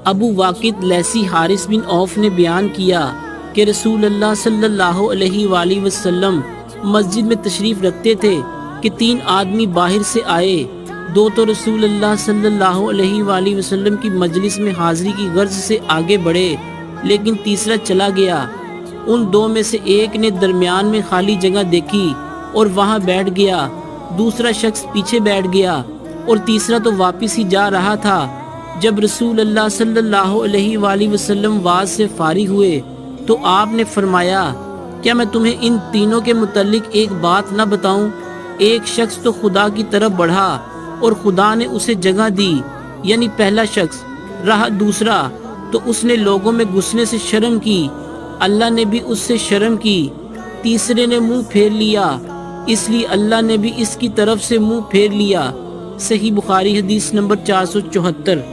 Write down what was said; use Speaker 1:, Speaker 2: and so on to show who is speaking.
Speaker 1: ابو واقد laissez Haris بن عوف نے بیان کیا کہ رسول اللہ صلی اللہ علیہ وآلہ وسلم مسجد میں تشریف رکھتے تھے کہ 3 آدمی باہر سے آئے، 2 تو رسول اللہ صلی اللہ علیہ وآلہ وسلم کی مجلس میں حاضری کی غرض سے آگے بڑھے، لیکن تیسرا چلا گیا۔ ان 2 میں سے ایک نے درمیان میں خالی جگہ دیکھی اور وہاں بیٹھ گیا، دوسرا شخص پیچھے بیٹھ گیا اور تیسرا تو واپس ہی جا رہا تھا۔ جب رسول اللہ صلی اللہ علیہ وآلہ وسلم واعظ سے فارغ ہوئے تو آپ نے فرمایا، کیا میں تمہیں ان تینوں کے متعلق ایک بات نہ بتاؤں؟ ایک شخص تو خدا کی طرف بڑھا اور خدا نے اسے جگہ دی، یعنی پہلا شخص، رہا دوسرا تو اس نے لوگوں میں گھسنے سے شرم کی، اللہ نے بھی اس سے شرم کی، تیسرے نے منہ پھیر لیا، اس لیے اللہ نے بھی اس کی طرف سے منہ پھیر لیا۔ صحیح بخاری حدیث نمبر 474۔